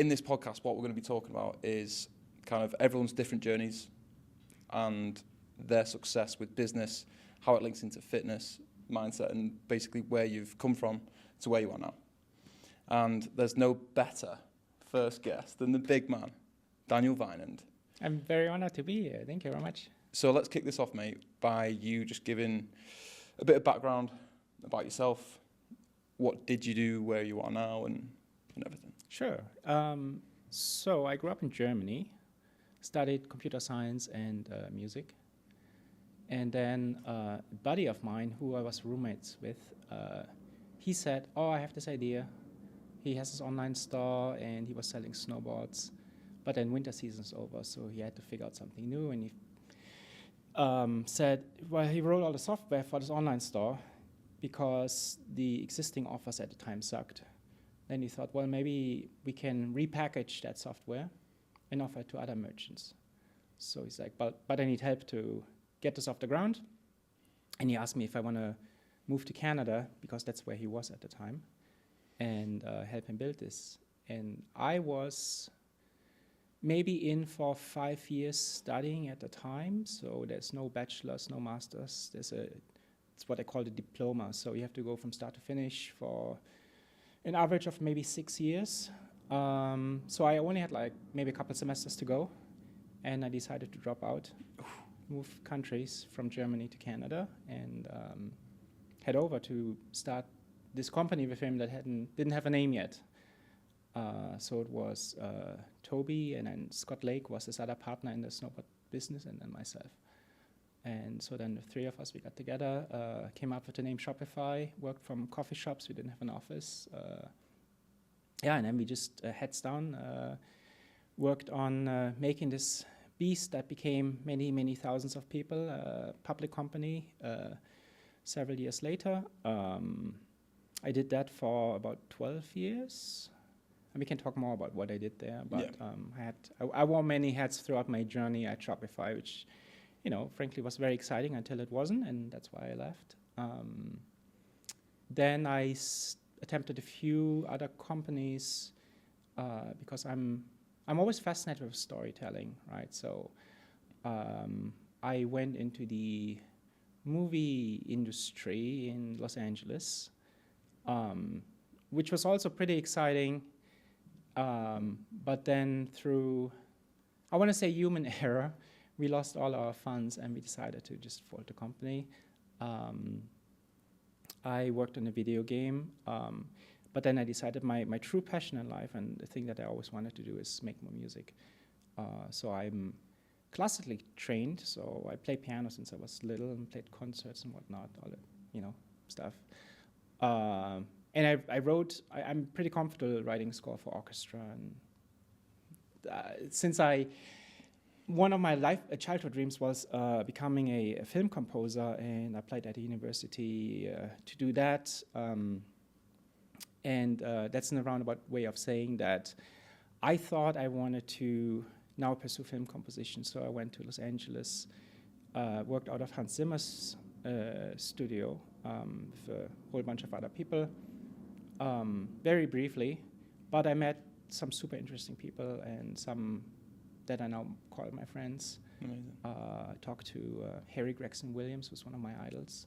in this podcast, what we're going to be talking about is kind of everyone's different journeys and their success with business, how it links into fitness, mindset, and basically where you've come from to where you are now. And there's no better first guest than the big man, Daniel Weinand. I'm very honored to be here. Thank you very much. So let's kick this off, mate, by you just giving a bit of background about yourself. What did you do, where you are now, and everything? Sure. So I grew up in Germany, studied computer science and music. And then a buddy of mine, who I was roommates with, he said, I have this idea. He has his online store, and he was selling snowboards. But then winter season's over, so he had to figure out something new. And he said, well, he wrote all the software for this online store because the existing offers at the time sucked. Then he thought, well, maybe we can repackage that software and offer it to other merchants. So he's like, but I need help to get this off the ground. And he asked me if I want to move to Canada, because that's where he was at the time, and help him build this. And I was maybe in for 5 years studying at the time. So there's no bachelor's, no master's. It's what I call the diploma. So you have to go from start to finish for an average of maybe 6 years. So I only had like maybe a couple semesters to go. And I decided to drop out, move countries from Germany to Canada, and head over to start this company with him that didn't have a name yet. So it was Toby, and then Scott Lake was this other partner in the snowboard business, and then myself. And so then the three of us, we got together, came up with the name Shopify, worked from coffee shops. We didn't have an office. And then we just heads down, worked on making this beast that became many, many thousands of people, public company, several years later. I did that for about 12 years. And we can talk more about what I did there. But I wore many hats throughout my journey at Shopify, which, frankly, was very exciting until it wasn't, and that's why I left. Then I attempted a few other companies because I'm always fascinated with storytelling, right? So I went into the movie industry in Los Angeles, which was also pretty exciting. But then through, I want to say human error, we lost all our funds and we decided to just fold the company. I worked on a video game, but then I decided my true passion in life and the thing that I always wanted to do is make more music. So I'm classically trained, so I play piano since I was little and played concerts and whatnot, all that, stuff. And I'm pretty comfortable writing score for orchestra. And one of my childhood dreams was becoming a film composer, and I applied at the university to do that. And that's in a roundabout way of saying that I thought I wanted to now pursue film composition. So I went to Los Angeles, worked out of Hans Zimmer's studio with a whole bunch of other people. Very briefly, but I met some super interesting people and some that I now call my friends. Amazing. I talked to Harry Gregson Williams, who's one of my idols.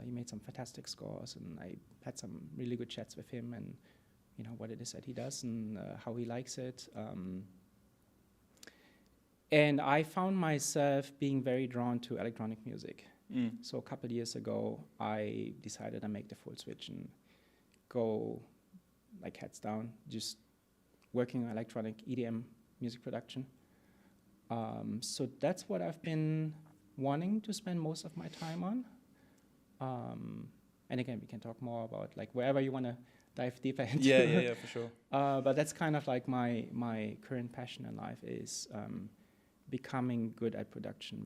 He made some fantastic scores, and I had some really good chats with him and what it is that he does and how he likes it. And I found myself being very drawn to electronic music. So a couple of years ago, I decided to make the full switch and go like heads down, just working on electronic EDM music production. So that's what I've been wanting to spend most of my time on. And again, we can talk more about like wherever you want to dive deeper into. Yeah, for sure. But that's kind of like my current passion in life is becoming good at production,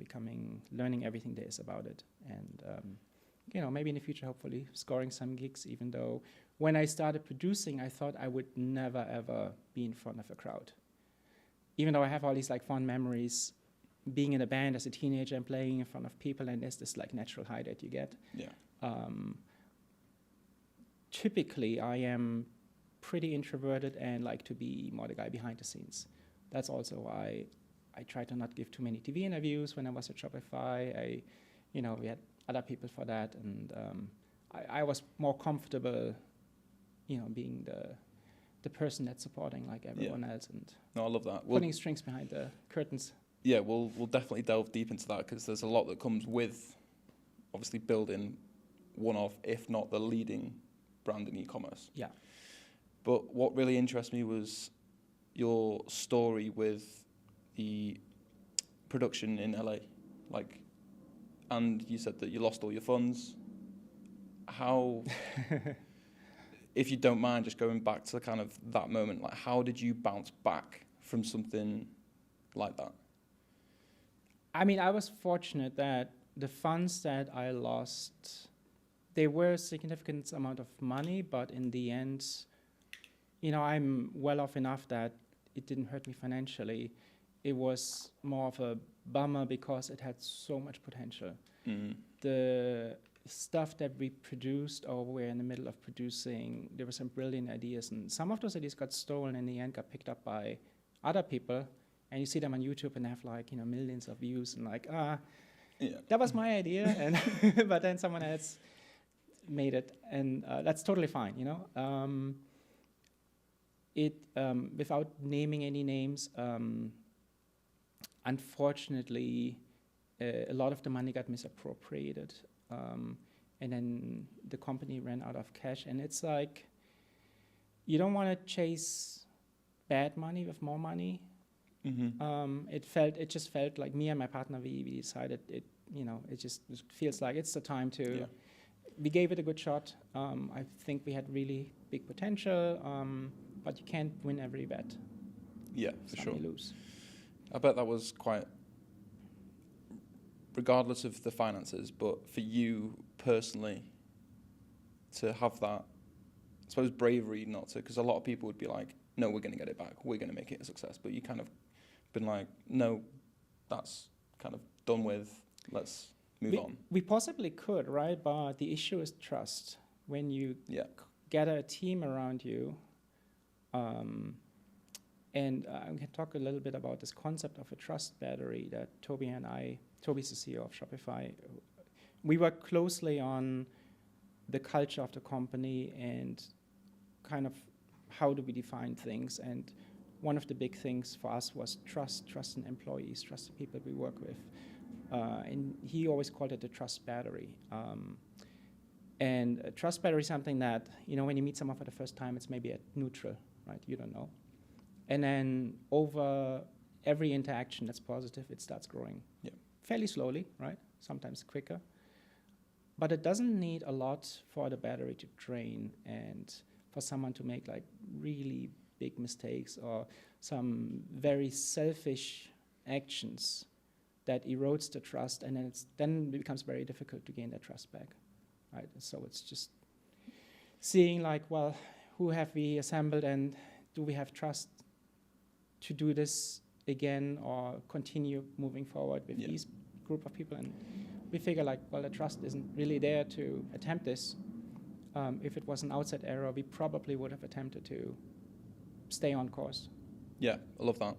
learning everything there is about it. And maybe in the future, hopefully, scoring some gigs, even though when I started producing, I thought I would never, ever be in front of a crowd. Even though I have all these like fond memories being in a band as a teenager and playing in front of people, and there's this like natural high that you get. Yeah. Typically, I am pretty introverted and like to be more the guy behind the scenes. That's also why I try to not give too many TV interviews when I was at Shopify. We had other people for that, and I was more comfortable, being the person that's supporting like everyone else and no, I love that. putting strings behind the curtains. Yeah, we'll definitely delve deep into that, because there's a lot that comes with obviously building one of, if not the leading brand in e-commerce. Yeah. But what really interests me was your story with the production in LA, and you said that you lost all your funds. How, if you don't mind just going back to kind of that moment, like how did you bounce back from something like that? I mean, I was fortunate that the funds that I lost, they were a significant amount of money, but in the end, I'm well off enough that it didn't hurt me financially. It was more of a bummer because it had so much potential. Mm-hmm. The stuff that we produced or were in the middle of producing, there were some brilliant ideas, and some of those ideas got stolen in the end, got picked up by other people, and you see them on YouTube and they have millions of views and that was my idea, and but then someone else made it, and that's totally fine, without naming any names, unfortunately, a lot of the money got misappropriated, and then the company ran out of cash, and it's like, you don't want to chase bad money with more money. Mm-hmm. It just felt like me and my partner, we decided it just feels like it's the time to, we gave it a good shot. I think we had really big potential, but you can't win every bet. Yeah, for sure. You lose. I bet that was quite, regardless of the finances, but for you personally, to have that, I suppose, bravery not to, because a lot of people would be like, no, we're going to get it back, we're going to make it a success, but you kind of been like, no, that's kind of done with, let's move on. We possibly could, right? But the issue is trust. When you gather a team around you, and I can talk a little bit about this concept of a trust battery that Toby's the CEO of Shopify. We work closely on the culture of the company and kind of how do we define things. And one of the big things for us was trust in employees, trust the people we work with. And he always called it the trust battery. And a trust battery is something that, when you meet someone for the first time, it's maybe at neutral, right? You don't know. And then over every interaction that's positive, it starts growing fairly slowly, right? Sometimes quicker. But it doesn't need a lot for the battery to drain and for someone to make really big mistakes or some very selfish actions that erodes the trust, and then it becomes very difficult to gain that trust back, right? So it's just seeing who have we assembled, and do we have trust to do this again or continue moving forward with these group of people? And we figure the trust isn't really there to attempt this. If it was an outside error, we probably would have attempted to stay on course. Yeah, I love that.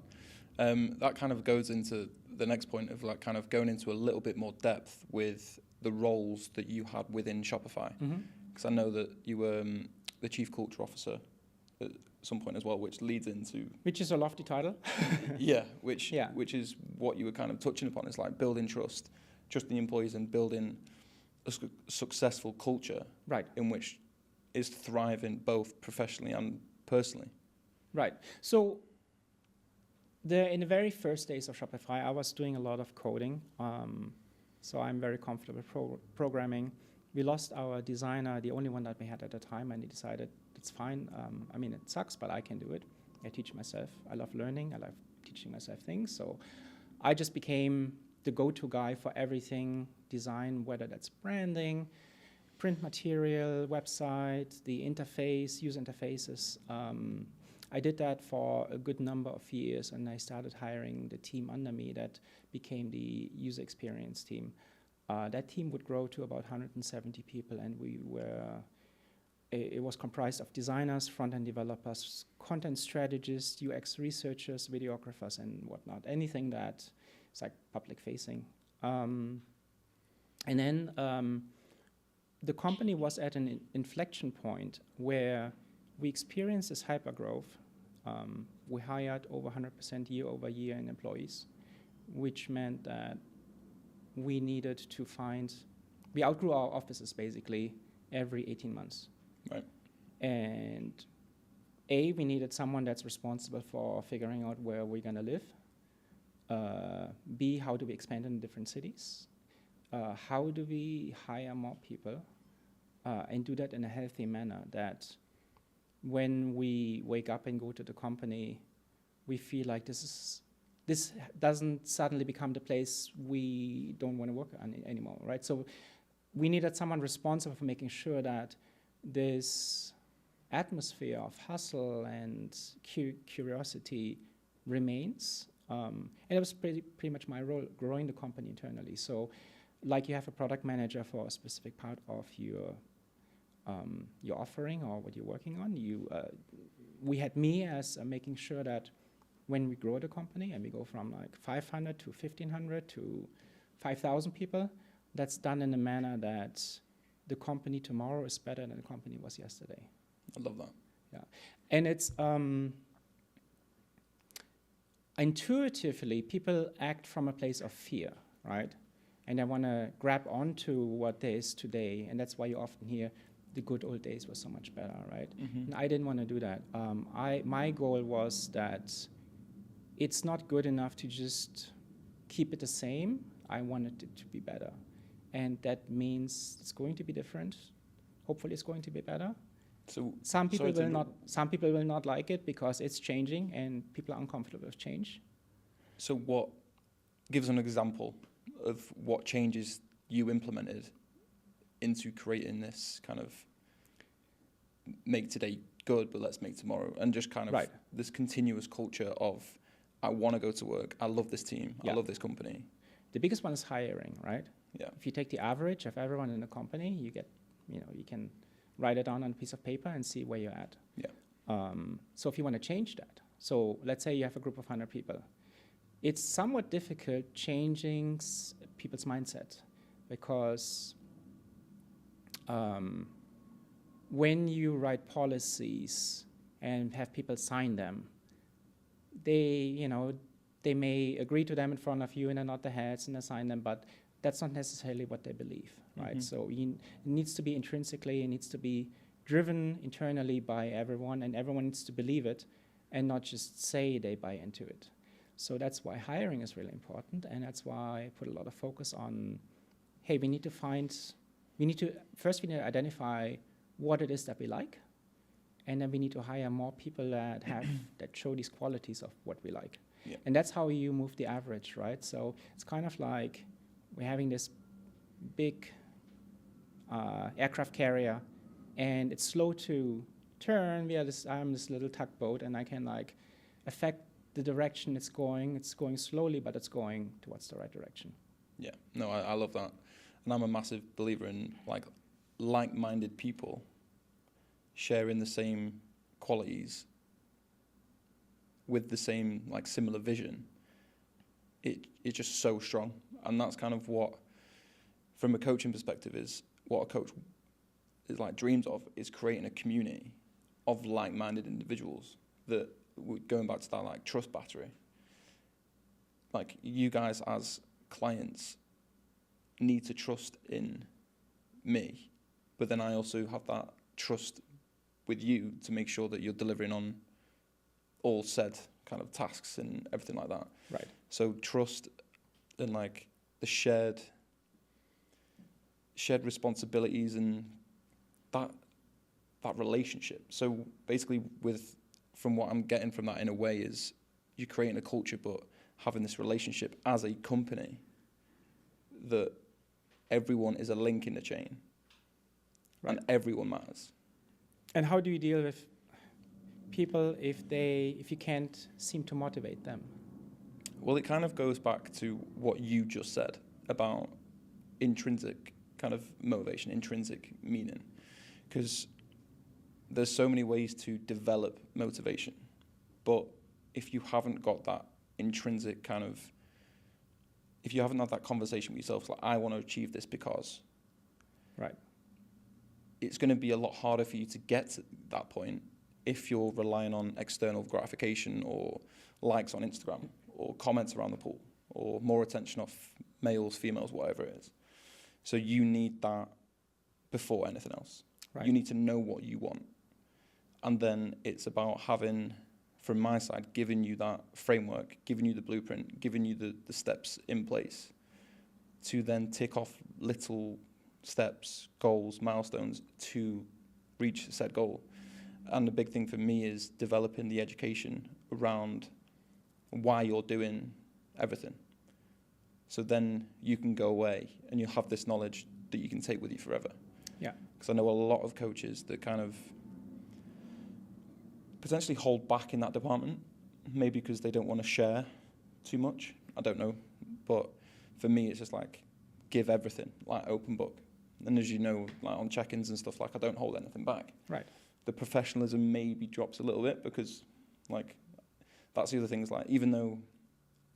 That kind of goes into the next point of kind of going into a little bit more depth with the roles that you had within Shopify. Because I know that you were the Chief Culture Officer at some point as well, which leads into... Which is a lofty title. which is what you were kind of touching upon. It's like building trust, trusting employees and building a successful culture in which is thriving both professionally and personally. Right. So in the very first days of Shopify, I was doing a lot of coding. So I'm very comfortable programming. We lost our designer, the only one that we had at the time, and he decided it's fine. It sucks, but I can do it. I teach myself. I love learning. I love teaching myself things. So I just became the go-to guy for everything design, whether that's branding, print material, website, the interface, user interfaces. I did that for a good number of years, and I started hiring the team under me that became the user experience team. That team would grow to about 170 people, and we were it was comprised of designers, front-end developers, content strategists, UX researchers, videographers, and whatnot. Anything that is like public-facing. And then the company was at an inflection point where we experienced this hypergrowth. We hired over 100% year over year in employees, which meant that we needed to we outgrew our offices basically every 18 months. Right. And we needed someone that's responsible for figuring out where we're going to live. B, how do we expand in different cities? How do we hire more people and do that in a healthy manner, that when we wake up and go to the company, we feel like this doesn't suddenly become the place we don't want to work on anymore, right? So we needed someone responsible for making sure that this atmosphere of hustle and curiosity remains. And it was pretty much my role, growing the company internally. So like you have a product manager for a specific part of your offering or what you're working on, we had me as making sure that when we grow the company and we go from like 500 to 1,500 to 5,000 people, that's done in a manner that the company tomorrow is better than the company was yesterday. I love that. Yeah, and it's intuitively people act from a place of fear, right? And they want to grab onto what there is today, and that's why you often hear the good old days were so much better, right? Mm-hmm. And I didn't want to do that. My goal was that it's not good enough to just keep it the same. I wanted it to be better. And that means it's going to be different. Hopefully it's going to be better. So some people will not like it because it's changing and people are uncomfortable with change. So give us an example of what changes you implemented into creating this kind of make today good, but let's make tomorrow, and just kind of this continuous culture of I want to go to work, I love this team, I love this company. The biggest one is hiring, right? Yeah. If you take the average of everyone in the company, you can write it down on a piece of paper and see where you're at. Yeah. So if you want to change that, so let's say you have a group of 100 people, it's somewhat difficult changing people's mindset because when you write policies and have people sign them, they may agree to them in front of you and they nod their heads and they sign them, but that's not necessarily what they believe, right? Mm-hmm. So it needs to be intrinsically, it needs to be driven internally by everyone, and everyone needs to believe it and not just say they buy into it. So that's why hiring is really important, and that's why I put a lot of focus on, hey, we need to identify what it is that we like, and then we need to hire more people that show these qualities of what we like. Yeah. And that's how you move the average, right? So it's kind of like we're having this big aircraft carrier, and it's slow to turn. I'm this little tugboat, and I can affect the direction it's going. It's going slowly, but it's going towards the right direction. Yeah, no, I love that. And I'm a massive believer in like-minded people sharing the same qualities with the same similar vision. It's just so strong. And that's kind of what, from a coaching perspective, is what a coach is dreams of, is creating a community of like-minded individuals that, going back to that trust battery, you guys as clients need to trust in me, but then I also have that trust with you to make sure that you're delivering on all said kind of tasks and everything like that. Right. So trust and the shared responsibilities and that relationship. So basically from what I'm getting from that in a way is you're creating a culture, but having this relationship as a company that everyone is a link in the chain. Right. And everyone matters. And how do you deal with people if you can't seem to motivate them? Well, it kind of goes back to what you just said about intrinsic kind of motivation, intrinsic meaning. Because there's so many ways to develop motivation, but if you haven't got that intrinsic kind of, if you haven't had that conversation with yourself, like, I want to achieve this because, right, it's going to be a lot harder for you to get to that point if you're relying on external gratification or likes on Instagram or comments around the pool or more attention off males, females, whatever it is. So you need that before anything else. right. You need to know what you want. And then it's about having, from my side, giving you that framework, giving you the blueprint, giving you the steps in place to then tick off little steps, goals, milestones to reach a set goal. And the big thing for me is developing the education around why you're doing everything. So then you can go away and you'll have this knowledge that you can take with you forever. Yeah. Because I know a lot of coaches that kind of potentially hold back in that department, maybe because they don't want to share too much. I don't know. But for me, it's just like, give everything, like open book. And as you know, like on check-ins and stuff, like I don't hold anything back. Right. The professionalism maybe drops a little bit because, like, that's the other thing is, like, even though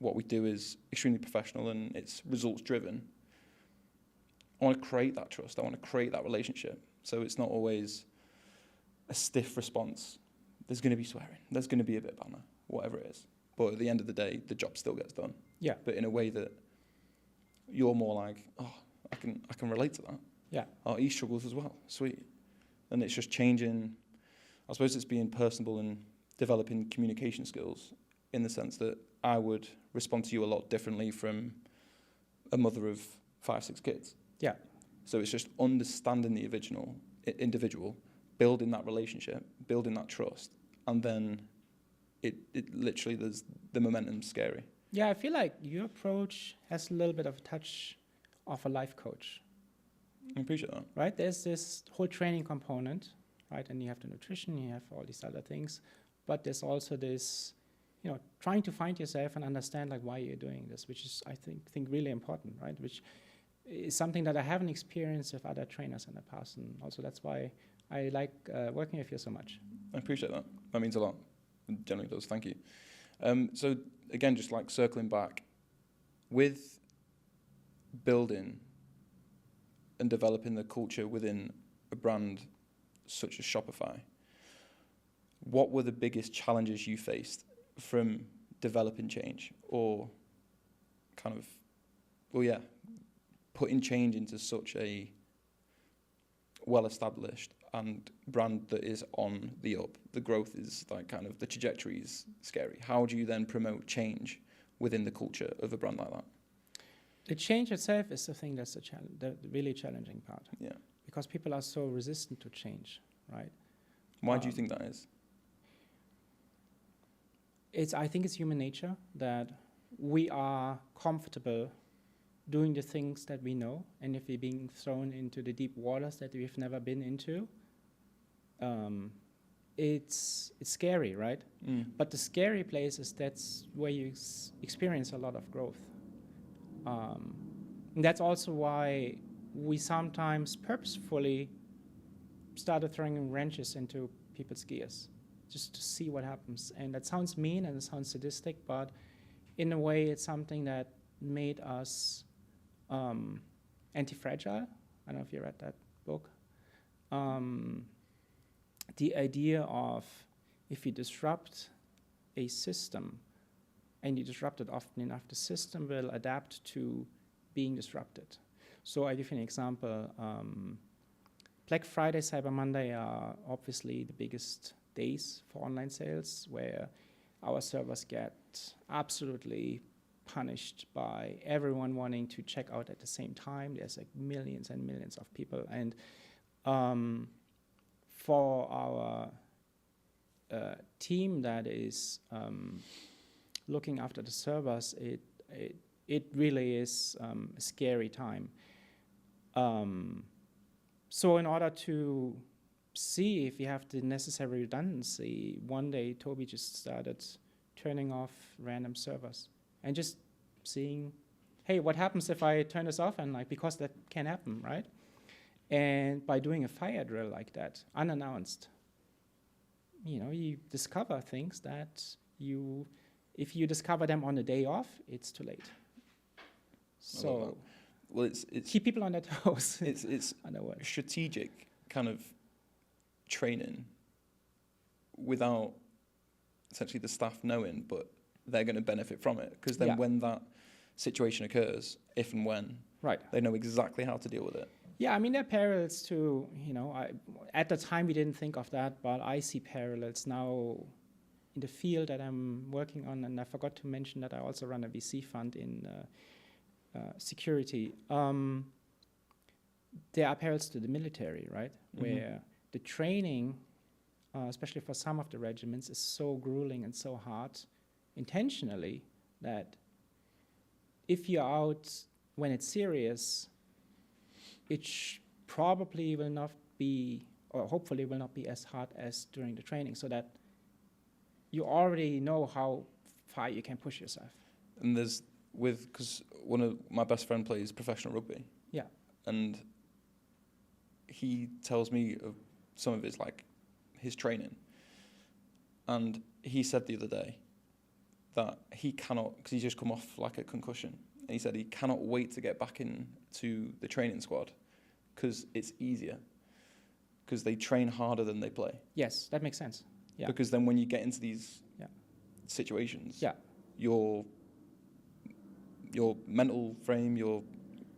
what we do is extremely professional and it's results driven, I want to create that trust. I want to create that relationship. So it's not always a stiff response. There's going to be swearing. There's going to be a bit of banter, whatever it is. But at the end of the day, the job still gets done. Yeah. But in a way that you're more like, oh, I can relate to that. Yeah. Oh, he struggles as well. Sweet. And it's just changing. I suppose it's being personable and developing communication skills in the sense that I would respond to you a lot differently from a mother of 5, 6 kids. Yeah. So it's just understanding the individual, building that relationship, building that trust, and then it literally, the momentum's scary. Yeah, I feel like your approach has a little bit of a touch of a life coach. I appreciate that. Right? There's this whole training component, right? And you have the nutrition, you have all these other things, but there's also this, trying to find yourself and understand like why you're doing this, which is, I think really important, right? Which is something that I haven't experienced with other trainers in the past, and also that's why I like working with you so much. I appreciate that. That means a lot. It generally does. Thank you. So again, just like circling back, with building and developing the culture within a brand such as Shopify, what were the biggest challenges you faced from developing change or kind of, putting change into such a well-established and brand that is on the up? The growth is like kind of, the trajectory is scary. How do you then promote change within the culture of a brand like that? The change itself is the thing that's the really challenging part. Yeah. Because people are so resistant to change, right? Why do you think that is? I think it's human nature that we are comfortable doing the things that we know, and if we're being thrown into the deep waters that we've never been into, it's scary, right? Mm. But the scary place is that's where you experience a lot of growth. And that's also why we sometimes purposefully started throwing wrenches into people's gears, just to see what happens. And that sounds mean and it sounds sadistic, but in a way it's something that made us anti-fragile. I don't know if you read that book. The idea of if you disrupt a system and you disrupt it often enough, the system will adapt to being disrupted. So I give you an example. Black Friday, Cyber Monday are obviously the biggest days for online sales, where our servers get absolutely punished by everyone wanting to check out at the same time. There's like millions and millions of people. And for our team that is looking after the servers, it really is a scary time. So in order to see if you have the necessary redundancy, one day Toby just started turning off random servers and just seeing, hey, what happens if I turn this off? And like, because that can happen, right? And by doing a fire drill like that, unannounced, you discover things that if you discover them on a day off, it's too late. So, well, it's keep people on their toes. It's strategic kind of training without essentially the staff knowing, but they're going to benefit from it, because then when that situation occurs, if and when, they know exactly how to deal with it. Yeah, I mean, there are parallels to, at the time we didn't think of that, but I see parallels now in the field that I'm working on, and I forgot to mention that I also run a VC fund in security. There are parallels to the military, right? Where the training, especially for some of the regiments, is so grueling and so hard intentionally that if you're out when it's serious, it probably will not be, or hopefully will not be as hard as during the training, so that you already know how far you can push yourself. And because one of my best friend plays professional rugby. Yeah. And he tells me of some of his training. And he said the other day that he cannot, because he's just come off like a concussion, and he said he cannot wait to get back into the training squad because it's easier, because they train harder than they play. Yes, that makes sense. Yeah. Because then when you get into these situations, your mental frame, your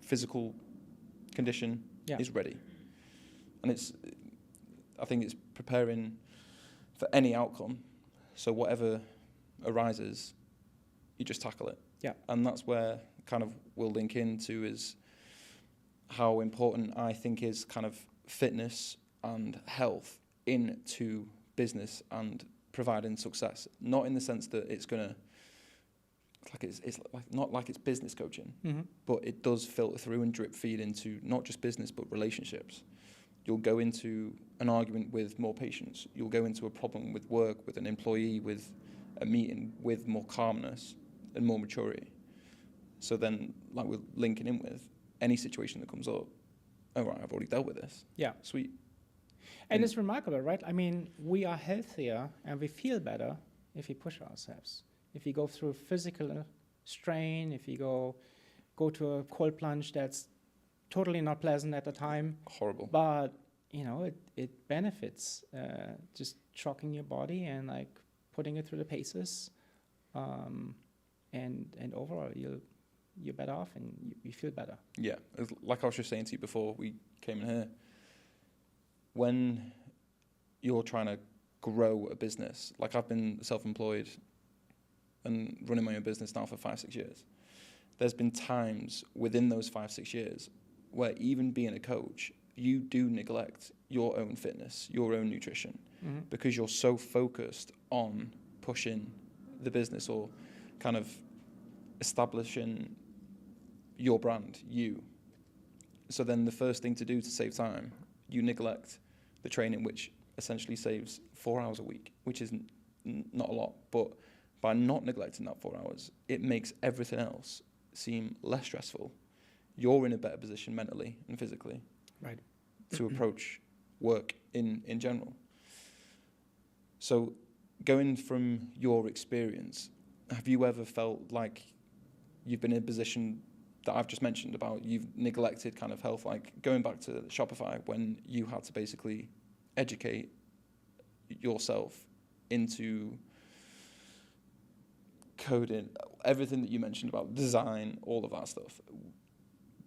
physical condition is ready. And I think it's preparing for any outcome. So whatever arises, you just tackle it. Yeah. And that's where kind of we'll link into is how important I think is kind of fitness and health into business and providing success. Not in the sense that it's going to, it's like not like it's business coaching, but it does filter through and drip feed into not just business but relationships. You'll go into an argument with more patience. You'll go into a problem with work, with an employee, with a meeting, with more calmness and more maturity. So then, like we're linking in with any situation that comes up, oh right, I've already dealt with this. Yeah. Sweet. And it's remarkable, right? I mean, we are healthier and we feel better if we push ourselves. If you go through physical strain, if you go to a cold plunge that's totally not pleasant at the time. Horrible. But, it benefits just shocking your body and like putting it through the paces. And overall, you're better off and you feel better. Yeah, like I was just saying to you before we came in here, when you're trying to grow a business, like I've been self-employed and running my own business now for 5-6 years, there's been times within those 5-6 years where even being a coach, you do neglect your own fitness, your own nutrition, because you're so focused on pushing the business or kind of establishing your brand, you. So then the first thing to do to save time, you neglect the training, which essentially saves 4 hours a week, which is not a lot. But by not neglecting that 4 hours, it makes everything else seem less stressful. You're in a better position mentally and physically to approach work in general. So going from your experience, have you ever felt like you've been in a position that I've just mentioned about you've neglected kind of health, like going back to Shopify when you had to basically educate yourself into coding, everything that you mentioned about design, all of that stuff.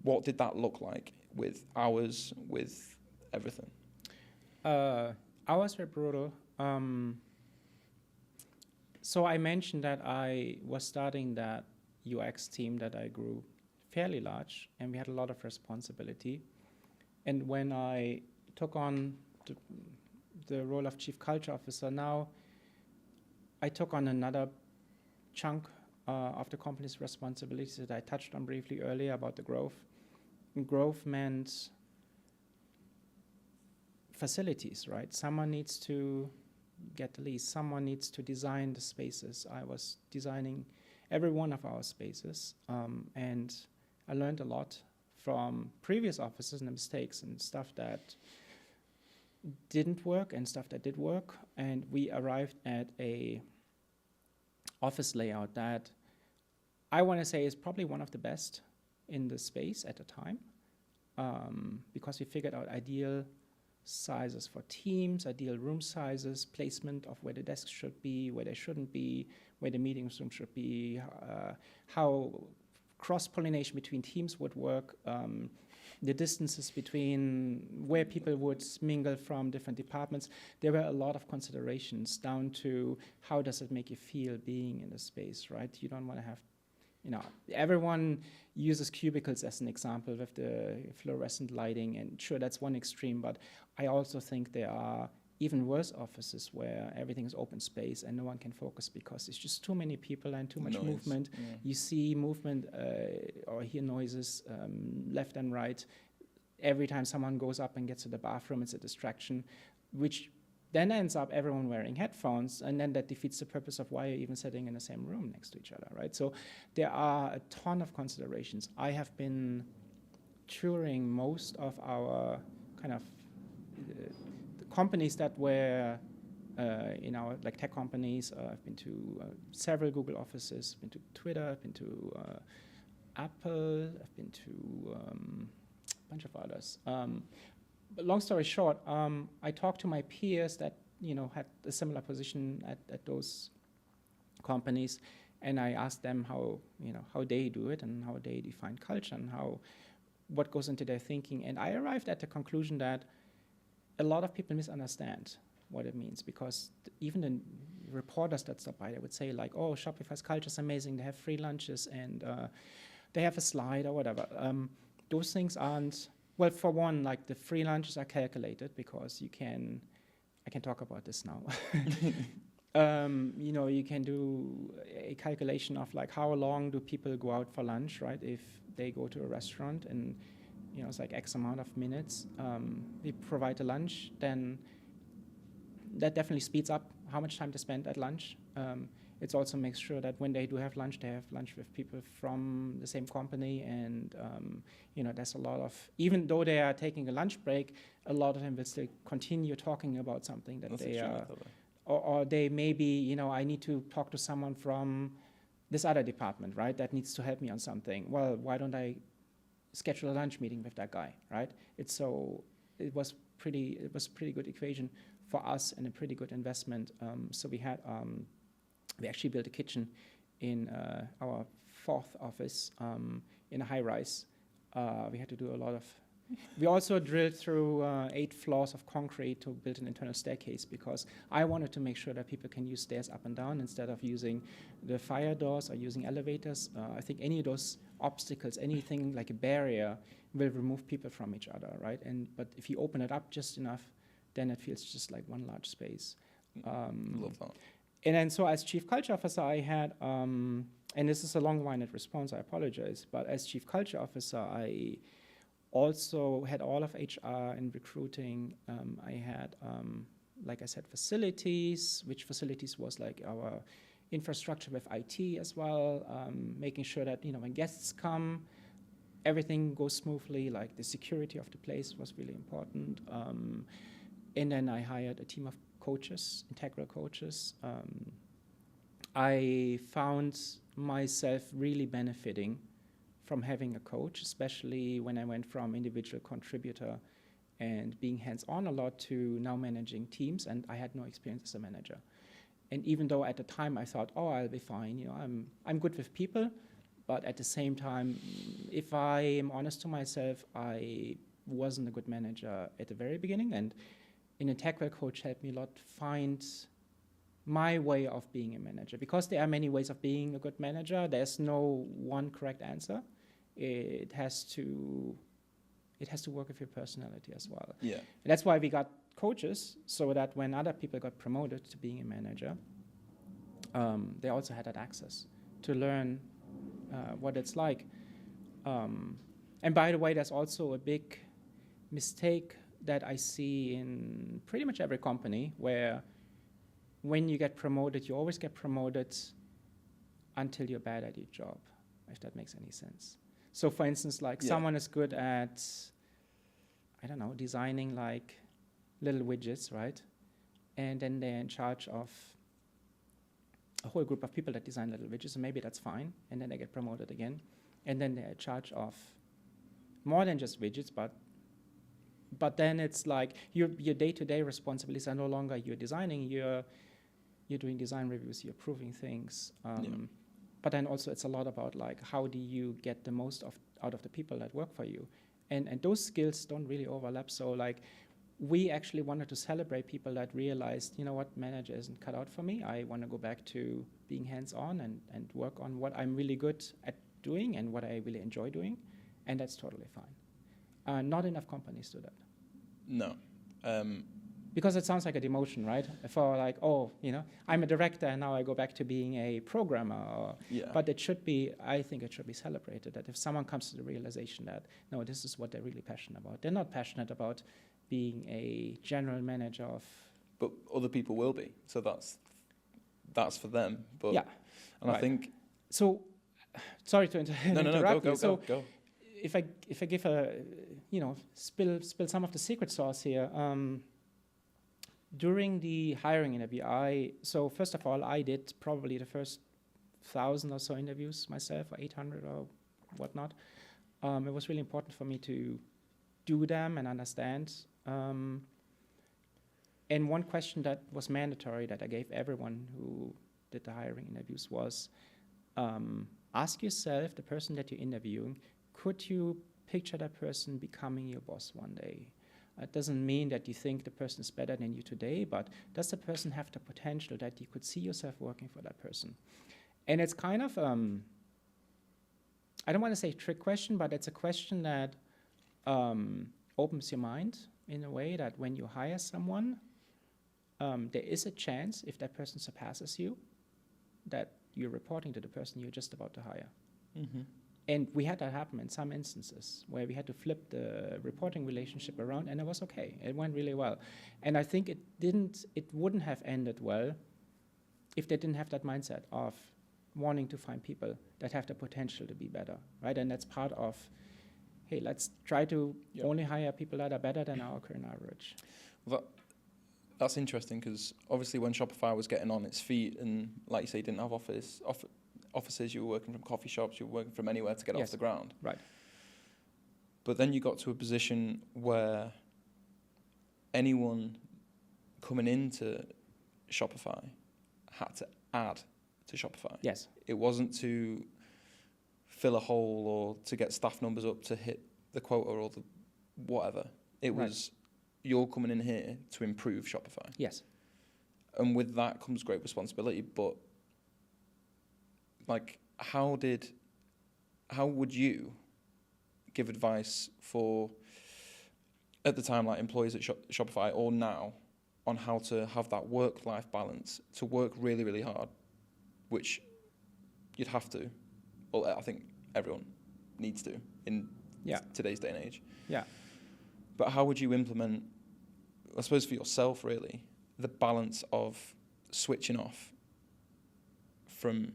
What did that look like with hours, with everything? Hours were brutal. So I mentioned that I was starting that UX team that I grew fairly large, and we had a lot of responsibility. And when I took on the role of Chief Culture Officer, now I took on another chunk of the company's responsibilities that I touched on briefly earlier about the growth. And growth meant facilities, right? Someone needs to get the lease. Someone needs to design the spaces. I was designing every one of our spaces, and I learned a lot from previous offices and the mistakes and stuff that didn't work and stuff that did work. And we arrived at a office layout that I want to say is probably one of the best in the space at the time, because we figured out ideal sizes for teams, ideal room sizes, placement of where the desks should be, where they shouldn't be, where the meeting room should be, how cross-pollination between teams would work, the distances between where people would mingle from different departments. There were a lot of considerations down to how does it make you feel being in the space, right? You don't want to have, everyone uses cubicles as an example with the fluorescent lighting, and sure, that's one extreme, but I also think there are even worse offices where everything is open space and no one can focus because there's just too many people and too much movement. Yeah. You see movement or hear noises left and right. Every time someone goes up and gets to the bathroom, it's a distraction, which then ends up everyone wearing headphones, and then that defeats the purpose of why you're even sitting in the same room next to each other, right? So there are a ton of considerations. I have been touring most of our kind of companies that were in our like tech companies. I've been to several Google offices, been to Twitter, I've been to Apple, I've been to a bunch of others. But long story short, I talked to my peers that had a similar position at those companies, and I asked them how they do it and how they define culture and what goes into their thinking. And I arrived at the conclusion that a lot of people misunderstand what it means, because even the reporters that stop by, they would say like, oh, Shopify's culture is amazing, they have free lunches and they have a slide or whatever. Those things aren't, well, for one, like the free lunches are calculated because I can talk about this now. You can do a calculation of like how long do people go out for lunch, right? If they go to a restaurant and it's like X amount of minutes, we provide a lunch, then that definitely speeds up how much time they spend at lunch. It also makes sure that when they do have lunch, they have lunch with people from the same company, and there's a lot of, even though they are taking a lunch break, a lot of them will still continue talking about something that they are, or they maybe, I need to talk to someone from this other department, right, that needs to help me on something. Well, why don't I schedule a lunch meeting with that guy, right? It was pretty good equation for us and a pretty good investment. So we actually built a kitchen in our fourth office in a high rise. We had to do a lot of. We also drilled through 8 floors of concrete to build an internal staircase, because I wanted to make sure that people can use stairs up and down instead of using the fire doors or using elevators. I think any of those obstacles, anything like a barrier, will remove people from each other, right? But if you open it up just enough, then it feels just like one large space. Love that. And then so as Chief Culture Officer, I had, and this is a long-winded response, I apologize, but as Chief Culture Officer, I also had all of HR and recruiting. I had, like I said, facilities, which facilities was like our infrastructure with IT as well, making sure that, when guests come, everything goes smoothly, like the security of the place was really important. And then I hired a team of coaches, integral coaches. I found myself really benefiting from having a coach, especially when I went from individual contributor and being hands-on a lot to now managing teams, and I had no experience as a manager. And even though at the time I thought, oh, I'll be fine, I'm good with people, but at the same time, if I am honest to myself, I wasn't a good manager at the very beginning, and an integral coach helped me a lot find my way of being a manager, because there are many ways of being a good manager. There's no one correct answer. It has to work with your personality as well. Yeah. And that's why we got coaches, so that when other people got promoted to being a manager, they also had that access to learn what it's like. And by the way, there's also a big mistake that I see in pretty much every company, where when you get promoted, you always get promoted until you're bad at your job, if that makes any sense. So for instance, like someone is good at, I don't know, designing like little widgets, right? And then they're in charge of a whole group of people that design little widgets, and maybe that's fine. And then they get promoted again. And then they're in charge of more than just widgets, but then it's like your day-to-day responsibilities are no longer you're designing, you're doing design reviews, you're proving things. But then also it's a lot about like how do you get the most out of the people that work for you, and those skills don't really overlap. So like we actually wanted to celebrate people that realized, you know what, manager isn't cut out for me. I want to go back to being hands-on and work on what I'm really good at doing and what I really enjoy doing, and that's totally fine. Not enough companies do that. No. Because it sounds like a demotion, right? For like, oh, you know, I'm a director and now I go back to being a programmer. But it should be, I think it should be celebrated that if someone comes to the realization that, no, this is what they're really passionate about. They're not passionate about being a general manager of... But other people will be, so that's for them. But yeah. And right. I think... So, sorry to interrupt you. Go. If I give a, spill some of the secret sauce here, during the hiring interview, so first of all, I did probably the first 1,000 or so interviews myself, or 800 or whatnot. It was really important for me to do them and understand. And one question that was mandatory that I gave everyone who did the hiring interviews was, ask yourself, the person that you're interviewing, could you picture that person becoming your boss one day? It doesn't mean that you think the person is better than you today, but does the person have the potential that you could see yourself working for that person? And it's kind of, I don't want to say trick question, but it's a question that opens your mind in a way that when you hire someone, there is a chance, if that person surpasses you, that you're reporting to the person you're just about to hire. Mm-hmm. And we had that happen in some instances where we had to flip the reporting relationship around, and it was okay. It went really well. And I think it wouldn't have ended well if they didn't have that mindset of wanting to find people that have the potential to be better, right? And that's part of, hey, let's try to only hire people that are better than our current average. Well, that's interesting because obviously when Shopify was getting on its feet and, like you say, didn't have offices, you were working from coffee shops, you were working from anywhere to get off the ground. Right. But then you got to a position where anyone coming into Shopify had to add to Shopify. Yes. It wasn't to fill a hole or to get staff numbers up to hit the quota or the whatever. It was, you're coming in here to improve Shopify. Yes. And with that comes great responsibility, but like, how would you give advice for, at the time, like employees at Shopify or now, on how to have that work-life balance, to work really, really hard, which you'd have to. Well, I think everyone needs to in today's day and age. Yeah. But how would you implement, I suppose for yourself really, the balance of switching off from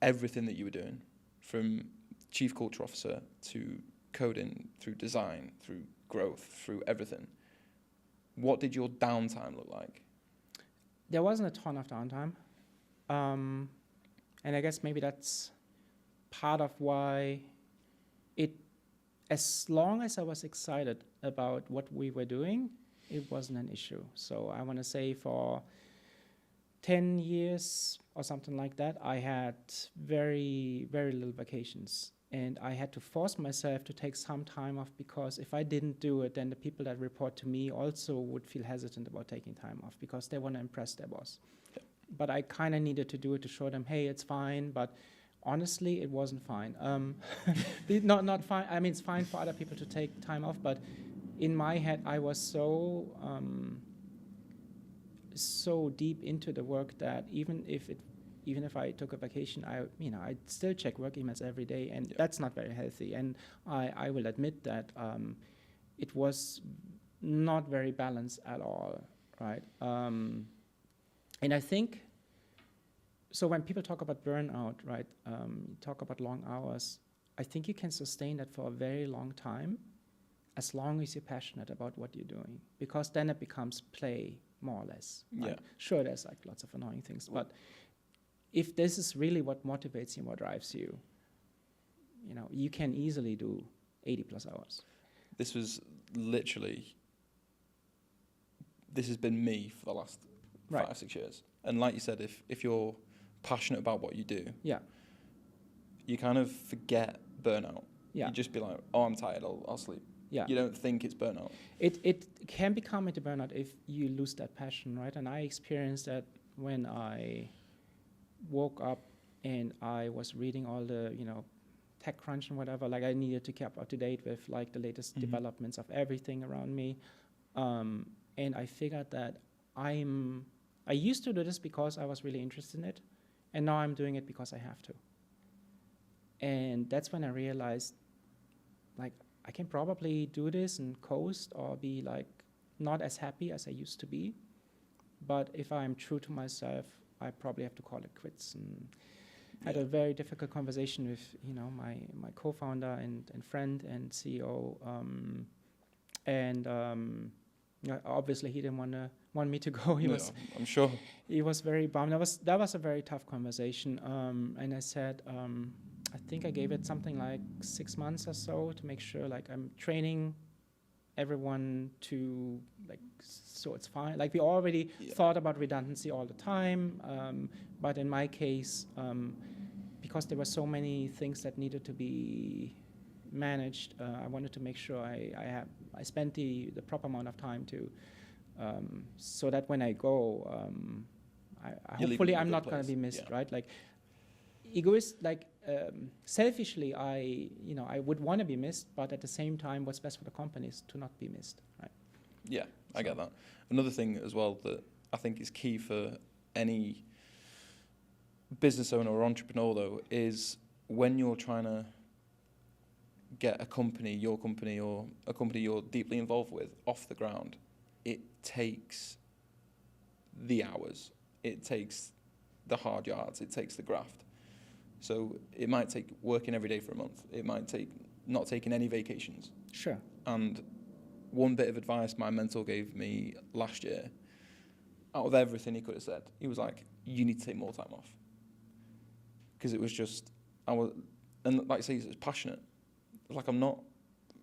everything that you were doing, from chief culture officer to coding, through design, through growth, through everything? What did your downtime look like? There wasn't a ton of downtime. And I guess maybe that's part of why as long as I was excited about what we were doing, it wasn't an issue. So I want to say for 10 years or something like that, I had very, very little vacations. And I had to force myself to take some time off because if I didn't do it, then the people that report to me also would feel hesitant about taking time off because they want to impress their boss. Yeah. But I kind of needed to do it to show them, hey, it's fine, but honestly, it wasn't fine. Not fine. I mean, it's fine for other people to take time off, but in my head, I was so deep into the work that even if I took a vacation, I'd still check work emails every day, and that's not very healthy. And I will admit that it was not very balanced at all, right? And I think. So when people talk about burnout, right, talk about long hours, I think you can sustain that for a very long time as long as you're passionate about what you're doing, because then it becomes play more or less. Right? Yeah. Sure, there's like lots of annoying things, but if this is really what motivates you, what drives you, you can easily do 80 plus hours. This was literally, this has been me for the last 5-6 years. And like you said, if you're passionate about what you do, Yeah. you kind of forget burnout. Yeah. You just be like, oh, I'm tired, I'll sleep. Yeah. You don't think it's burnout. It can become into burnout if you lose that passion, right? And I experienced that when I woke up and I was reading all the, TechCrunch and whatever. Like I needed to keep up to date with like the latest developments of everything around me. And I figured that I used to do this because I was really interested in it. And now I'm doing it because I have to. And that's when I realized, like, I can probably do this and coast or be like not as happy as I used to be. But if I'm true to myself, I probably have to call it quits. And I had a very difficult conversation with, my co-founder and friend and CEO. Obviously he didn't want me to go. I'm sure. He was very bummed. That was a very tough conversation. And I said, I think I gave it something like 6 months or so to make sure like I'm training everyone to like, so it's fine. Like we already thought about redundancy all the time. But in my case, because there were so many things that needed to be managed, I wanted to make sure I spent the proper amount of time to, so that when I go, hopefully I'm not going to be missed, right? Like selfishly, I would want to be missed, but at the same time, what's best for the company is to not be missed, right? Yeah, I get that. Another thing as well that I think is key for any business owner or entrepreneur, though, is when you're trying to get a company, your company, or a company you're deeply involved with off the ground, it takes the hours, it takes the hard yards, it takes the graft. So it might take working every day for a month. It might take not taking any vacations. Sure. And one bit of advice my mentor gave me last year, out of everything he could have said, he was like, you need to take more time off. Because it was just, and like I say, it's passionate. Like I'm not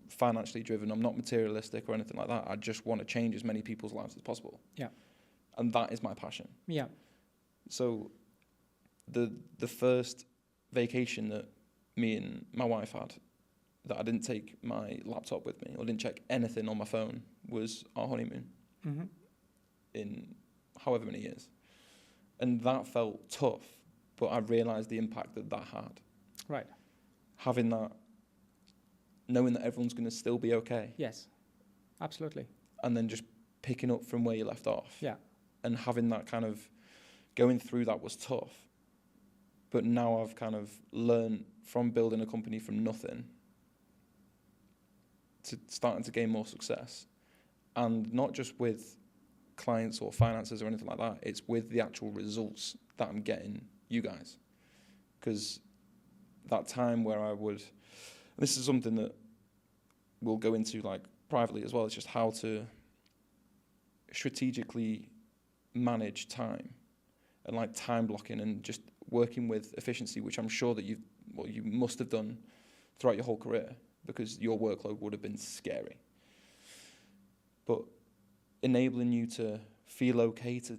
financially driven, I'm not materialistic or anything like that. I just want to change as many people's lives as possible. Yeah. And that is my passion. Yeah. So the first vacation that me and my wife had, that I didn't take my laptop with me or didn't check anything on my phone, was our honeymoon in however many years. And that felt tough, but I realised the impact that had. Right. Having that, knowing that everyone's going to still be okay. Yes, absolutely. And then just picking up from where you left off. Yeah. And having that kind of, going through that was tough. But now I've kind of learned from building a company from nothing to starting to gain more success. And not just with clients or finances or anything like that, it's with the actual results that I'm getting you guys. Because that time where I would, and this is something that we'll go into like privately as well, it's just how to strategically manage time and like time blocking and just working with efficiency, which I'm sure that you must have done throughout your whole career because your workload would have been scary. But enabling you to feel okay to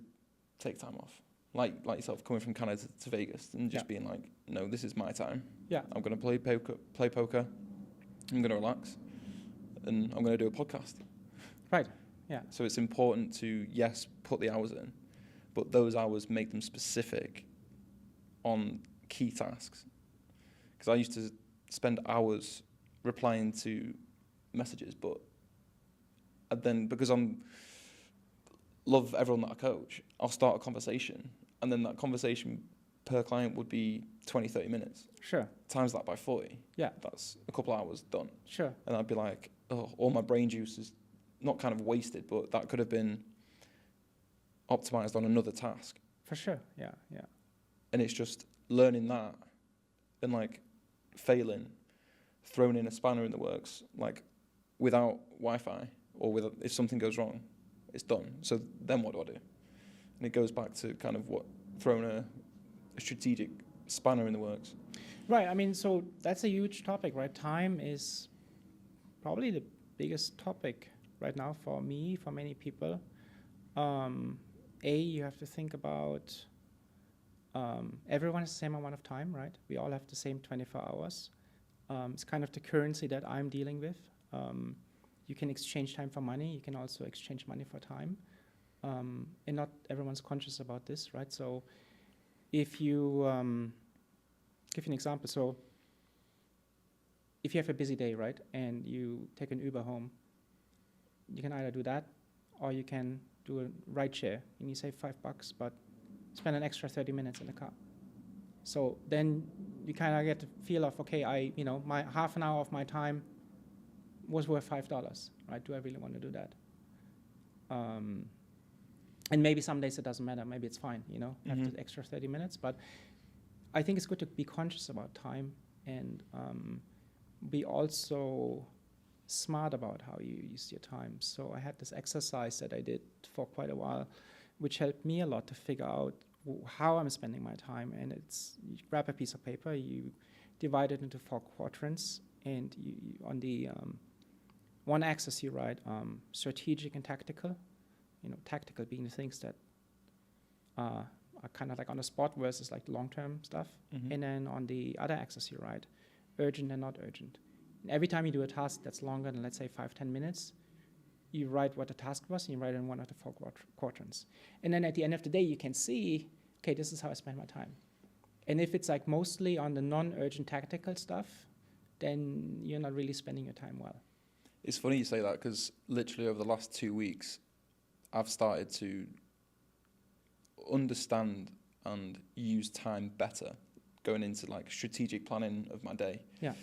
take time off, like yourself coming from Canada to Vegas and just being like, no, this is my time. Yeah, I'm going to play poker. I'm going to relax, and I'm going to do a podcast. Right. Yeah. So it's important to put the hours in, but those hours make them specific on key tasks. Because I used to spend hours replying to messages, but then because love everyone that I coach, I'll start a conversation, and then that conversation per client would be 20, 30 minutes. Sure. Times that by 40. Yeah. That's a couple hours done. Sure. And I'd be like, oh, all my brain juice is not kind of wasted, but that could have been optimized on another task. For sure. Yeah. Yeah. And it's just learning that and like failing, throwing in a spanner in the works. Like without Wi-Fi or if something goes wrong, it's done. So then what do I do? And it goes back to kind of throwing a strategic spanner in the works. Right. I mean, so that's a huge topic, right? Time is probably the biggest topic right now for me, for many people. You have to think about everyone has the same amount of time, right? We all have the same 24 hours. It's kind of the currency that I'm dealing with. You can exchange time for money. You can also exchange money for time. And not everyone's conscious about this, right? So if you, give you an example. So if you have a busy day, right, and you take an Uber home, you can either do that or you can do a ride share and you save $5, but spend an extra 30 minutes in the car. So then you kind of get the feel of, okay, my half an hour of my time was worth $5, right? Do I really want to do that? And maybe some days it doesn't matter. Maybe it's fine, have the extra 30 minutes. But I think it's good to be conscious about time and be also smart about how you use your time. So I had this exercise that I did for quite a while, which helped me a lot to figure out how I'm spending my time. And it's, you grab a piece of paper, you divide it into 4 quadrants, and you on the one axis you write strategic and tactical. Tactical being the things that are kind of like on the spot versus like the long-term stuff. And then on the other axis you write urgent and not urgent. And every time you do a task that's longer than, let's say, 5-10 minutes, you write what the task was, and you write it in one of the 4 quadrants. And then at the end of the day, you can see, okay, this is how I spend my time. And if it's like mostly on the non-urgent tactical stuff, then you're not really spending your time well. It's funny you say that, because literally over the last 2 weeks, I've started to understand and use time better, going into like strategic planning of my day. Yeah.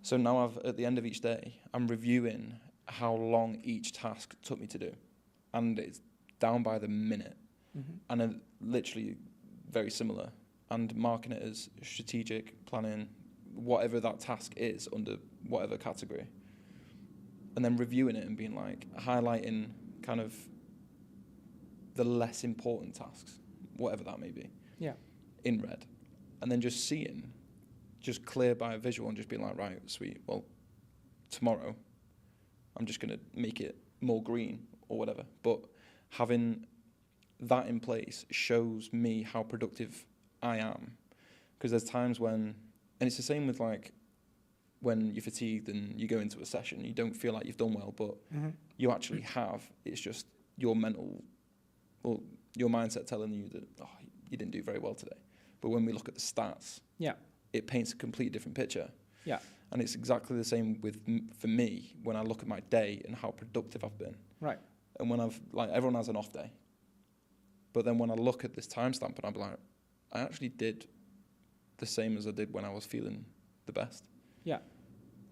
So now at the end of each day, I'm reviewing how long each task took me to do. And it's down by the minute. And literally very similar. And marking it as strategic planning, whatever that task is under whatever category. And then reviewing it and being like, highlighting kind of the less important tasks, whatever that may be, in red. And then just seeing, just clear by a visual and just being like, right, sweet, well, tomorrow I'm just going to make it more green or whatever. But having that in place shows me how productive I am. Because there's times when, and it's the same with like when you're fatigued and you go into a session, you don't feel like you've done well, but you actually have. It's just your your mindset telling you that, oh, you didn't do very well today. But when we look at the stats, it paints a completely different picture. Yeah. And it's exactly the same for me when I look at my day and how productive I've been. Right. And when everyone has an off day. But then when I look at this timestamp and I'm like, I actually did the same as I did when I was feeling the best. Yeah.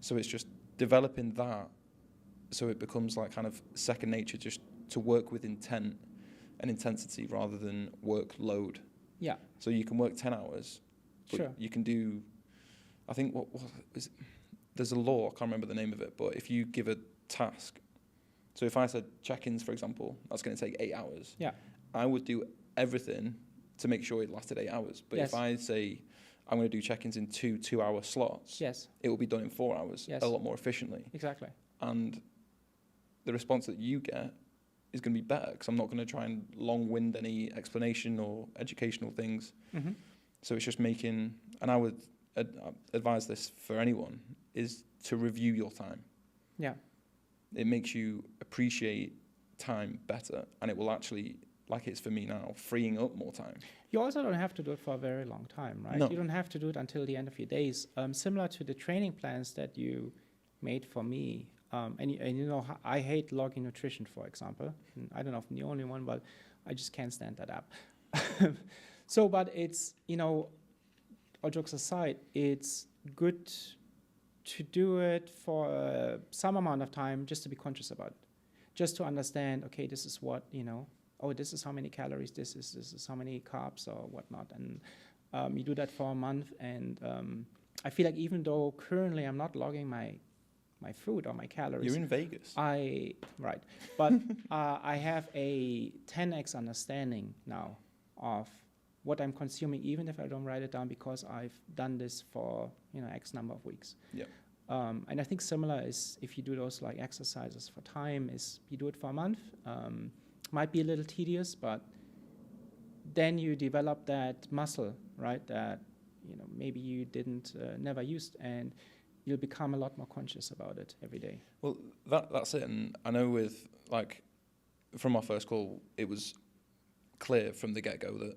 So it's just developing that so it becomes like kind of second nature, just to work with intent and intensity rather than workload. Yeah. So you can work 10 hours, but you can do, I think, what is it? There's a law, I can't remember the name of it, but if you give a task, so if I said check-ins, for example, that's going to take 8 hours. Yeah. I would do everything to make sure it lasted 8 hours. But if I say I'm going to do check-ins in 2 2-hour slots, it will be done in 4 hours, a lot more efficiently. Exactly. And the response that you get is going to be better because I'm not going to try and long-wind any explanation or educational things. So it's just making, and I would advise this for anyone, is to review your time. Yeah. It makes you appreciate time better, and it will actually, like it's for me now, freeing up more time. You also don't have to do it for a very long time, right? No. You don't have to do it until the end of your days. Similar to the training plans that you made for me. And you know, I hate logging nutrition, for example. And I don't know if I'm the only one, but I just can't stand that app. So, but it's, you know, all jokes aside, it's good to do it for some amount of time just to be conscious about it. Just to understand, okay, this is what, you know, oh, this is how many calories, this is how many carbs or whatnot. And you do that for a month. And I feel like even though currently I'm not logging my my food or my calories. You're in Vegas. Right. But I have a 10x understanding now of what I'm consuming, even if I don't write it down, because I've done this for X number of weeks. Yeah. And I think similar is if you do those like exercises for time, is you do it for a month. Might be a little tedious, but then you develop that muscle, right? That maybe you didn't never used, and you'll become a lot more conscious about it every day. Well, that's it. And I know with like from our first call, it was clear from the get-go that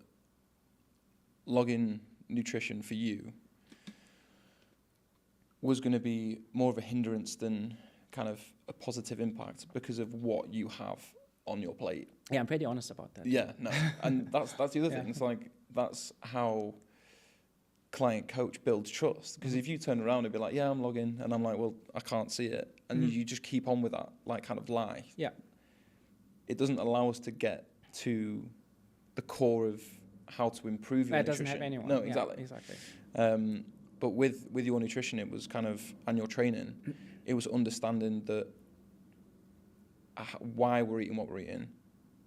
logging nutrition for you was going to be more of a hindrance than kind of a positive impact because of what you have on your plate. Yeah, I'm pretty honest about that. Yeah, no. And that's the other thing. It's like, that's how client coach builds trust. Because if you turn around and be like, yeah, I'm logging, and I'm like, well, I can't see it. And you just keep on with that, like, kind of lie. Yeah. It doesn't allow us to get to the core of how to improve your nutrition. That doesn't have anyone. No, exactly. Yeah, exactly. But with your nutrition, it was kind of, and your training, it was understanding that why we're eating what we're eating,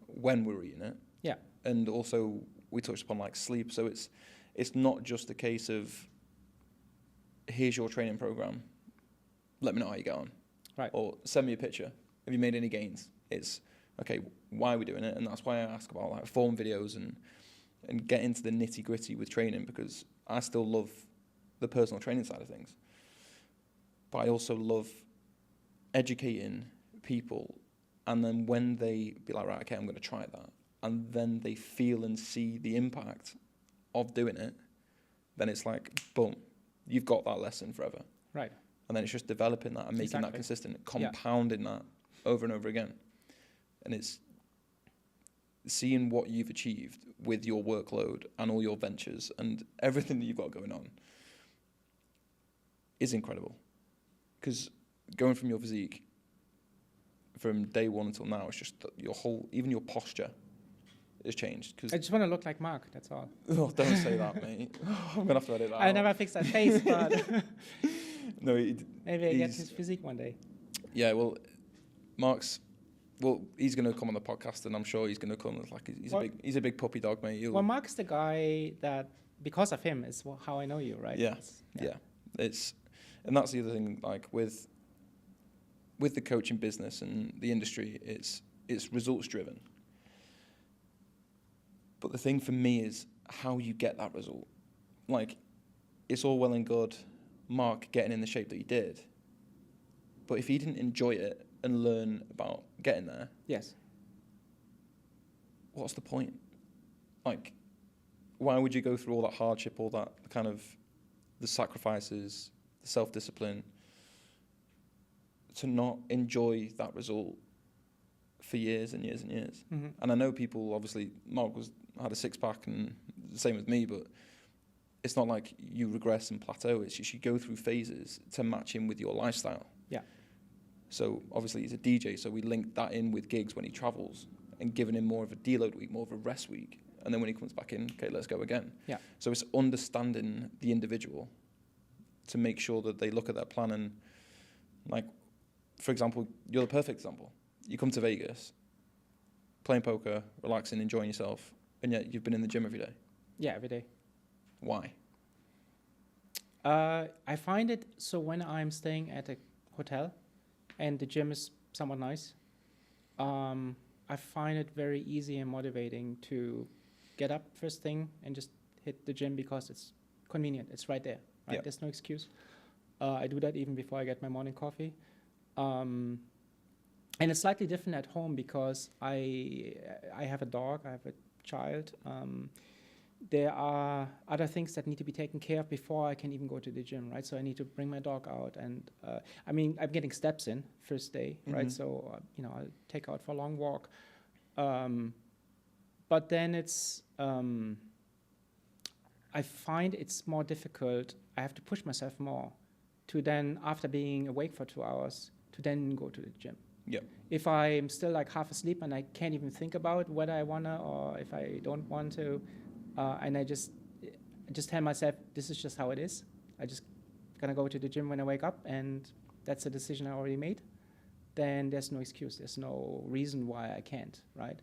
when we're eating it. Yeah. And also we touched upon like sleep. So it's not just a case of here's your training program, let me know how you get on. Right. Or send me a picture. Have you made any gains? It's okay, why are we doing it? And that's why I ask about like form videos and get into the nitty gritty with training, because I still love the personal training side of things. But I also love educating people, and then when they be like, right, okay, I'm going to try that, and then they feel and see the impact of doing it, then it's like, boom, you've got that lesson forever. Right. And then it's just developing that and making that consistent, compounding that over and over again. And it's seeing what you've achieved with your workload and all your ventures and everything that you've got going on is incredible. Because going from your physique from day one until now, it's just your whole, even your posture has changed. Cause I just want to look like Mark, that's all. Oh, don't say that, mate. I'm going to have to edit that I out. never fixed that face, but No, maybe I get his physique one day. Yeah, well, he's going to come on the podcast, and I'm sure he's going to come. Like he's a big puppy dog, mate. Well, Mark's the guy that, because of him, is how I know you, right? Yeah. And that's the other thing. Like with the coaching business and the industry, it's results driven. But the thing for me is how you get that result. Like, it's all well and good, Mark getting in the shape that he did, but if he didn't enjoy it and learn about getting there, yes, what's the point? Like, why would you go through all that hardship, all that kind of the sacrifices, the self-discipline, to not enjoy that result for years and years and years? Mm-hmm. And I know people, obviously, Mark had a six-pack, and the same with me, but it's not like you regress and plateau. It's just you go through phases to match in with your lifestyle. Yeah. So obviously he's a DJ, so we linked that in with gigs when he travels and giving him more of a deload week, more of a rest week. And then when he comes back in, okay, let's go again. Yeah. So it's understanding the individual to make sure that they look at their plan and, like, for example, you're the perfect example. You come to Vegas, playing poker, relaxing, enjoying yourself, and yet you've been in the gym every day. Yeah, every day. Why? I find it, so when I'm staying at a hotel and the gym is somewhat nice, I find it very easy and motivating to get up first thing and just hit the gym because it's convenient. It's right there. Right? Yep. There's no excuse. I do that even before I get my morning coffee. And it's slightly different at home because I have a dog, I have a child. There are other things that need to be taken care of before I can even go to the gym, right? So I need to bring my dog out, and I'm getting steps in first day, right? So I'll take out for a long walk, but then it's I find it's more difficult. I have to push myself more to then, after being awake for 2 hours, to then go to the gym. Yeah. If I'm still like half asleep and I can't even think about whether I wanna or if I don't want to. And I just tell myself, this is just how it is. I just gonna go to the gym when I wake up, and that's a decision I already made, then there's no excuse. There's no reason why I can't, right?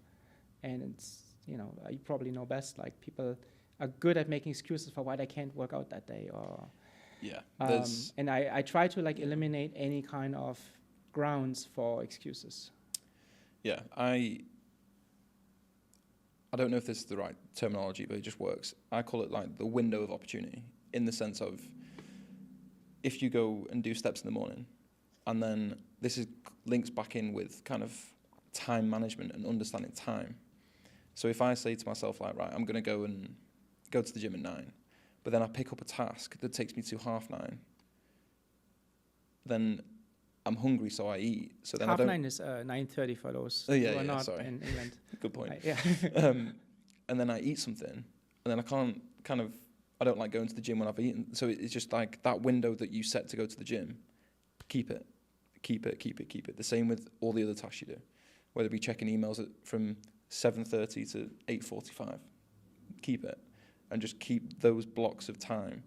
And it's, you probably know best, like people are good at making excuses for why they can't work out that day, or Yeah. and I try to like eliminate any kind of grounds for excuses. Yeah, I don't know if this is the right terminology, but it just works. I call it like the window of opportunity, in the sense of if you go and do steps in the morning, and then links back in with kind of time management and understanding time. So if I say to myself, like, right, I'm going to go to the gym at 9, but then I pick up a task that takes me to 9:30, then I'm hungry, so I eat. So then 9:30 is 9:30 for those who are not sorry. in England. Good point. Yeah. And then I eat something, and then I can't I don't like going to the gym when I've eaten. So it's just like that window that you set to go to the gym, keep it. The same with all the other tasks you do, whether it be checking emails from 7:30 to 8:45. Keep it, and just keep those blocks of time,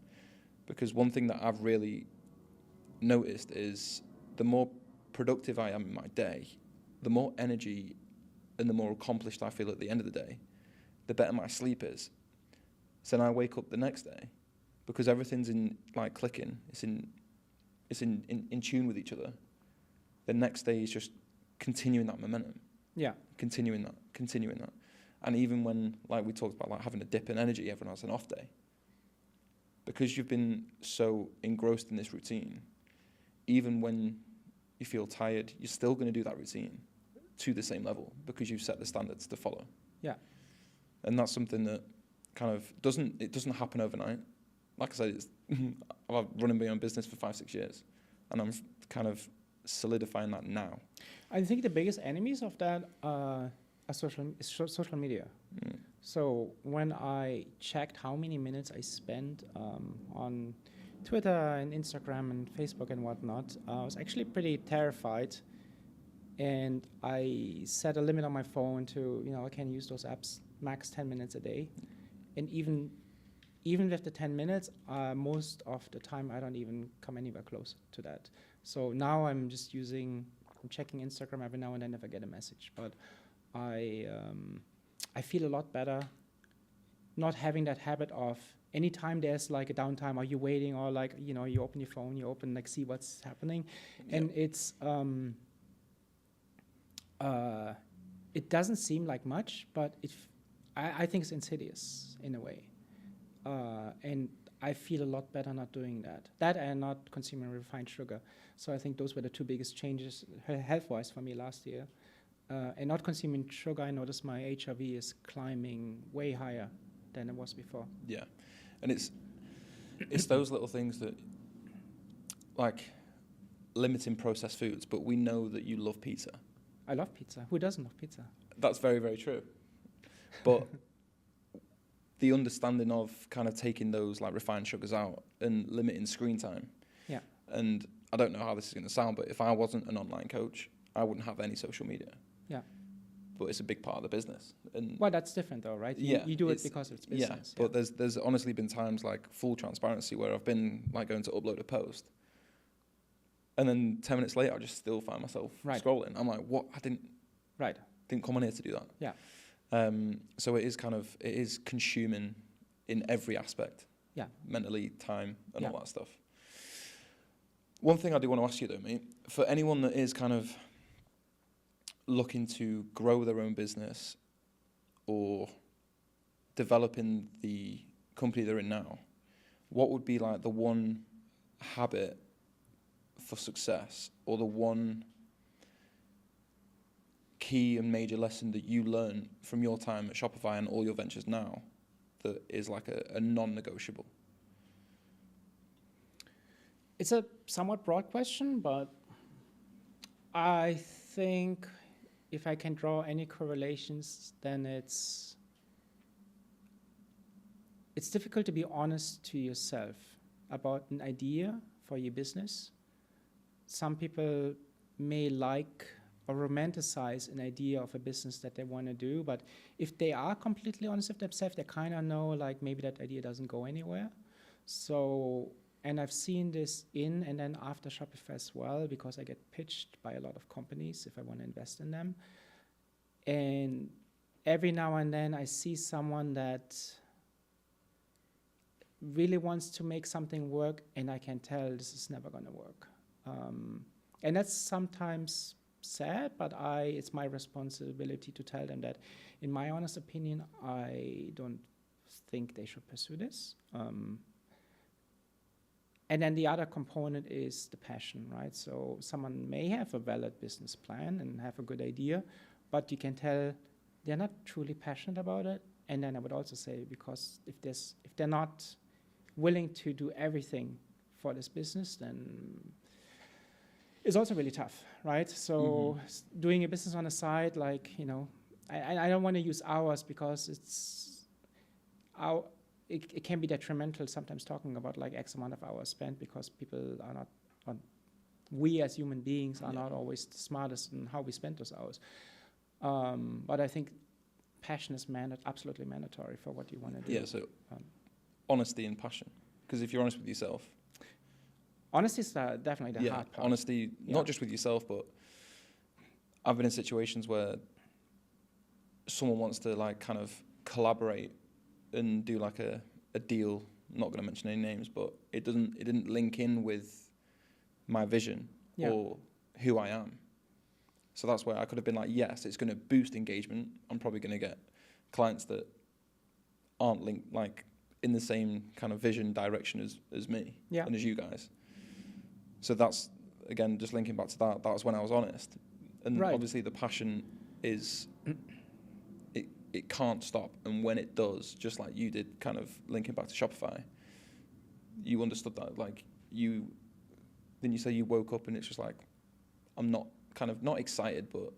because one thing that I've really noticed is the more productive I am in my day, the more energy and the more accomplished I feel at the end of the day, the better my sleep is. So then I wake up the next day, because everything's in like clicking, it's in tune with each other. The next day is just continuing that momentum. Yeah. Continuing that. And even when, like we talked about, like having a dip in energy, everyone has an off day. Because you've been so engrossed in this routine, even when you feel tired, you're still going to do that routine to the same level, because you've set the standards to follow. Yeah. And that's something that kind of doesn't happen overnight. Like I said, I've been running my own business for 5-6 years, and I'm kind of solidifying that now. I think the biggest enemies of that are social media. Mm. So when I checked how many minutes I spent on Twitter and Instagram and Facebook and whatnot, I was actually pretty terrified. And I set a limit on my phone to, I can use those apps max 10 minutes a day. And even with the 10 minutes, most of the time I don't even come anywhere close to that. So now I'm checking Instagram every now and then if I get a message. But I feel a lot better not having that habit of anytime there's like a downtime, are you waiting, or like, you open your phone, see what's happening. Yeah. And it's, it doesn't seem like much, but I think it's insidious in a way. And I feel a lot better not doing that. That and not consuming refined sugar. So I think those were the two biggest changes health-wise for me last year. And not consuming sugar, I noticed my HRV is climbing way higher than it was before. Yeah, and it's those little things that, like limiting processed foods, but we know that you love pizza. I love pizza. Who doesn't love pizza? That's very, very true. But the understanding of kind of taking those like refined sugars out and limiting screen time. Yeah. And I don't know how this is going to sound, but if I wasn't an online coach, I wouldn't have any social media. Yeah. But it's a big part of the business. And well, that's different though, right? You do it because it's business. Yeah, but there's honestly been times, like full transparency, where I've been like going to upload a post, and then 10 minutes later I just still find myself scrolling. I'm like, what? I didn't come on here to do that. Yeah. So it is consuming in every aspect. Yeah. Mentally, time, and all that stuff. One thing I do want to ask you though, mate, for anyone that is kind of looking to grow their own business or developing the company they're in now, what would be like the one habit for success, or the one key and major lesson that you learn from your time at Shopify and all your ventures now that is like a non-negotiable? It's a somewhat broad question, but I think if I can draw any correlations, then it's difficult to be honest to yourself about an idea for your business. Some people may like or romanticize an idea of a business that they want to do, but if they are completely honest with themselves, they kind of know like maybe that idea doesn't go anywhere. So And I've seen this in and then after Shopify as well, because I get pitched by a lot of companies if I want to invest in them. And every now and then I see someone that really wants to make something work, and I can tell this is never going to work. And that's sometimes sad, but it's my responsibility to tell them that, in my honest opinion, I don't think they should pursue this. And then the other component is the passion, right? So someone may have a valid business plan and have a good idea, but you can tell they're not truly passionate about it. And then I would also say, because if they're not willing to do everything for this business, then it's also really tough, right? So doing a business on the side, like, I don't want to use hours because it can be detrimental sometimes talking about like X amount of hours spent, because people are not, we as human beings are not always the smartest in how we spend those hours. But I think passion is absolutely mandatory for what you want to do. Yeah, so honesty and passion. Because if you're honest with yourself. Honesty is definitely the hard part. Honesty, not just with yourself, but I've been in situations where someone wants to like kind of collaborate and do like a deal. I'm not going to mention any names, but it didn't link in with my vision or who I am. So that's where I could have been like, yes, it's going to boost engagement. I'm probably going to get clients that aren't linked, like in the same kind of vision direction as me and as you guys. So that's, again, just linking back to that was when I was honest. And obviously the passion is, it can't stop. And when it does, just like you did, kind of linking back to Shopify, you understood that, like then you say you woke up and it's just like, I'm not excited, but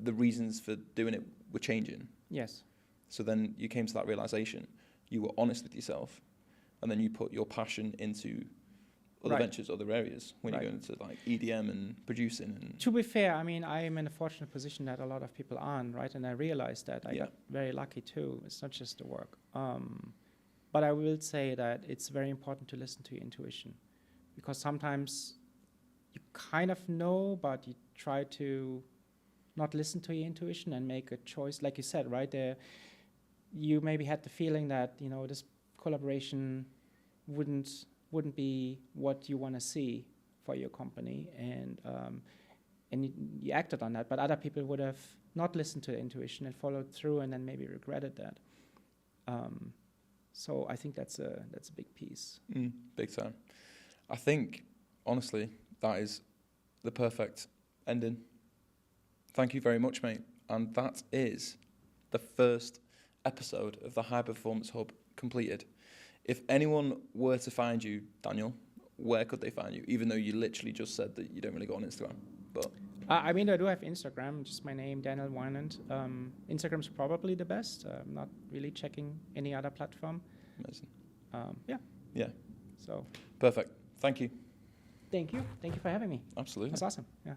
the reasons for doing it were changing. Yes. So then you came to that realization, you were honest with yourself, and then you put your passion into other ventures, other areas, when you go into like EDM and producing. And to be fair, I mean, I am in a fortunate position that a lot of people aren't, right? And I realized that I got very lucky too. It's not just the work. But I will say that it's very important to listen to your intuition, because sometimes you kind of know, but you try to not listen to your intuition and make a choice. Like you said, right there, you maybe had the feeling that, this collaboration wouldn't be what you want to see for your company, and you acted on that. But other people would have not listened to the intuition and followed through, and then maybe regretted that. So I think that's a big piece. Big time. I think, honestly, that is the perfect ending. Thank you very much, mate. And that is the first episode of the High Performance Hub completed. If anyone were to find you, Daniel, where could they find you? Even though you literally just said that you don't really go on Instagram. But I mean, I do have Instagram, just my name, Daniel Weinand. Instagram's probably the best. I'm not really checking any other platform. Amazing. Yeah. So perfect. Thank you. Thank you for having me. Absolutely. That's awesome. Yeah.